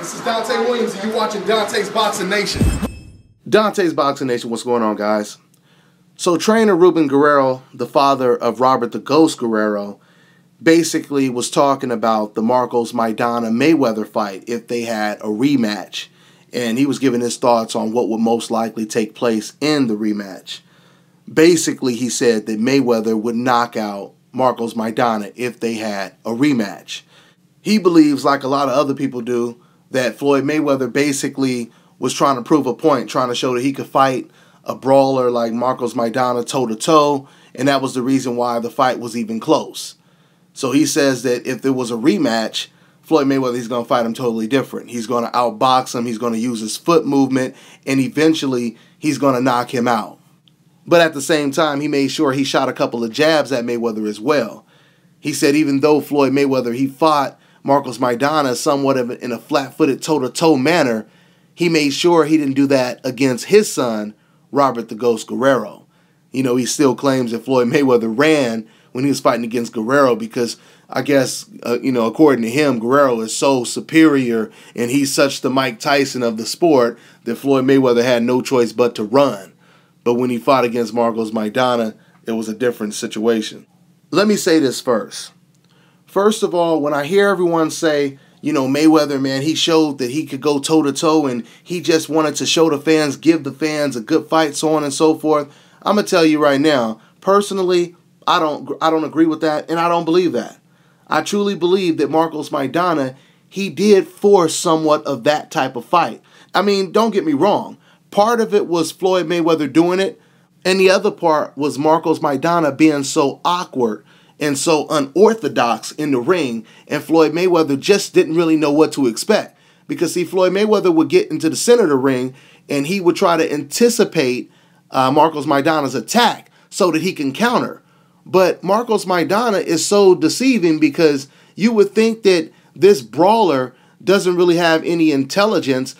This is Dante Williams, and you're watching Dante's Boxing Nation. Dante's Boxing Nation, what's going on, guys? So trainer Ruben Guerrero, the father of Robert the Ghost Guerrero, basically was talking about the Marcos Maidana Mayweather fight if they had a rematch. And he was giving his thoughts on what would most likely take place in the rematch. Basically, he said that Mayweather would knock out Marcos Maidana if they had a rematch. He believes, like a lot of other people do, that Floyd Mayweather basically was trying to prove a point, trying to show that he could fight a brawler like Marcos Maidana toe-to-toe, and that was the reason why the fight was even close. So he says that if there was a rematch, Floyd Mayweather, he's going to fight him totally different. He's going to outbox him, he's going to use his foot movement, and eventually he's going to knock him out. But at the same time, he made sure he shot a couple of jabs at Mayweather as well. He said even though Floyd Mayweather, he fought Marcos Maidana somewhat in a flat-footed toe-to-toe manner, he made sure he didn't do that against his son, Robert the Ghost Guerrero. You know, he still claims that Floyd Mayweather ran when he was fighting against Guerrero because I guess, according to him, Guerrero is so superior and he's such the Mike Tyson of the sport that Floyd Mayweather had no choice but to run. But when he fought against Marcos Maidana, it was a different situation. Let me say this first. First of all, when I hear everyone say, Mayweather, man, he showed that he could go toe-to-toe and he just wanted to show the fans, give the fans a good fight, so on and so forth. I'm going to tell you right now, personally, I don't agree with that, and I don't believe that. I truly believe that Marcos Maidana, he did force somewhat of that type of fight. I mean, don't get me wrong. Part of it was Floyd Mayweather doing it, and the other part was Marcos Maidana being so awkward and so unorthodox in the ring, and Floyd Mayweather just didn't really know what to expect. Because, see, Floyd Mayweather would get into the center of the ring, and he would try to anticipate Marcos Maidana's attack so that he can counter. But Marcos Maidana is so deceiving because you would think that this brawler doesn't really have any intelligence,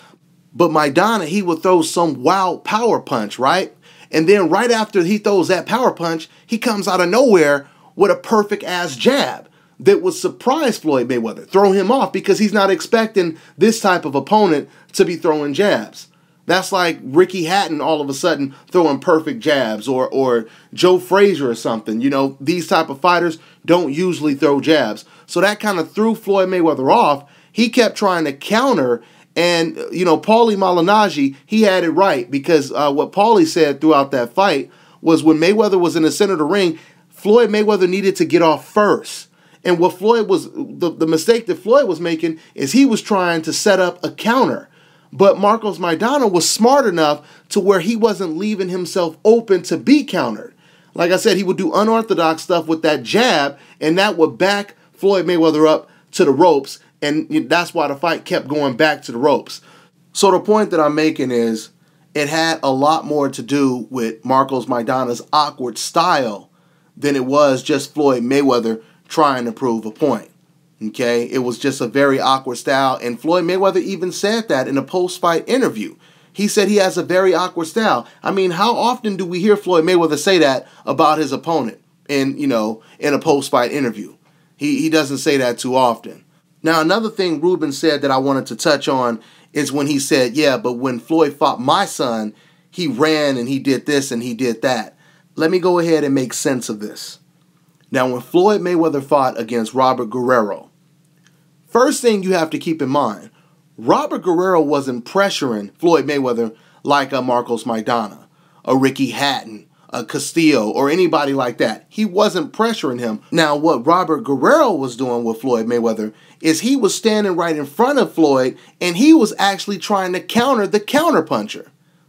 but Maidana, he would throw some wild power punch, right? And then right after he throws that power punch, he comes out of nowhere with a perfect-ass jab that would surprise Floyd Mayweather, throw him off because he's not expecting this type of opponent to be throwing jabs. That's like Ricky Hatton all of a sudden throwing perfect jabs or Joe Frazier or something. These type of fighters don't usually throw jabs. So that kind of threw Floyd Mayweather off. He kept trying to counter, and, Paulie Malignaggi, he had it right because what Paulie said throughout that fight was when Mayweather was in the center of the ring, Floyd Mayweather needed to get off first. And what Floyd was, the mistake that Floyd was making is he was trying to set up a counter. But Marcos Maidana was smart enough to where he wasn't leaving himself open to be countered. Like I said, he would do unorthodox stuff with that jab, and that would back Floyd Mayweather up to the ropes, and that's why the fight kept going back to the ropes. So the point that I'm making is it had a lot more to do with Marcos Maidana's awkward style than it was just Floyd Mayweather trying to prove a point. Okay, it was just a very awkward style, and Floyd Mayweather even said that in a post-fight interview. He said he has a very awkward style. I mean, how often do we hear Floyd Mayweather say that about his opponent in a post-fight interview? He doesn't say that too often. Now, another thing Ruben said that I wanted to touch on is when he said, yeah, but when Floyd fought my son, he ran and he did this and he did that. Let me go ahead and make sense of this. Now, when Floyd Mayweather fought against Robert Guerrero, first thing you have to keep in mind, Robert Guerrero wasn't pressuring Floyd Mayweather like a Marcos Maidana, a Ricky Hatton, a Castillo, or anybody like that. He wasn't pressuring him. Now, what Robert Guerrero was doing with Floyd Mayweather is he was standing right in front of Floyd, and he was actually trying to counter the counterpuncher.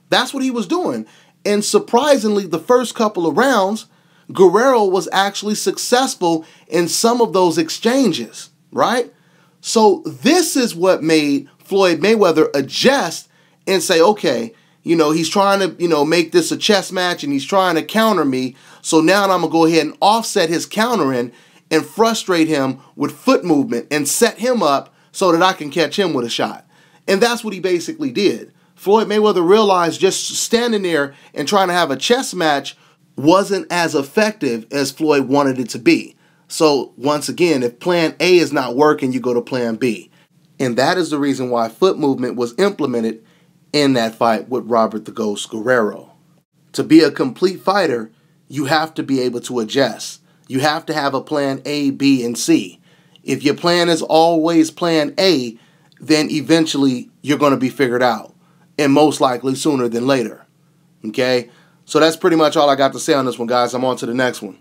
That's what he was doing. And surprisingly, the first couple of rounds, Guerrero was actually successful in some of those exchanges, right? So this is what made Floyd Mayweather adjust and say, okay, he's trying to, make this a chess match and he's trying to counter me. So now I'm going to go ahead and offset his countering and frustrate him with foot movement and set him up so that I can catch him with a shot. And that's what he basically did. Floyd Mayweather realized just standing there and trying to have a chess match wasn't as effective as Floyd wanted it to be. So once again, if plan A is not working, you go to plan B. And that is the reason why foot movement was implemented in that fight with Robert the Ghost Guerrero. To be a complete fighter, you have to be able to adjust. You have to have a plan A, B, and C. If your plan is always plan A, then eventually you're going to be figured out. And most likely sooner than later. Okay? So that's pretty much all I got to say on this one, guys. I'm on to the next one.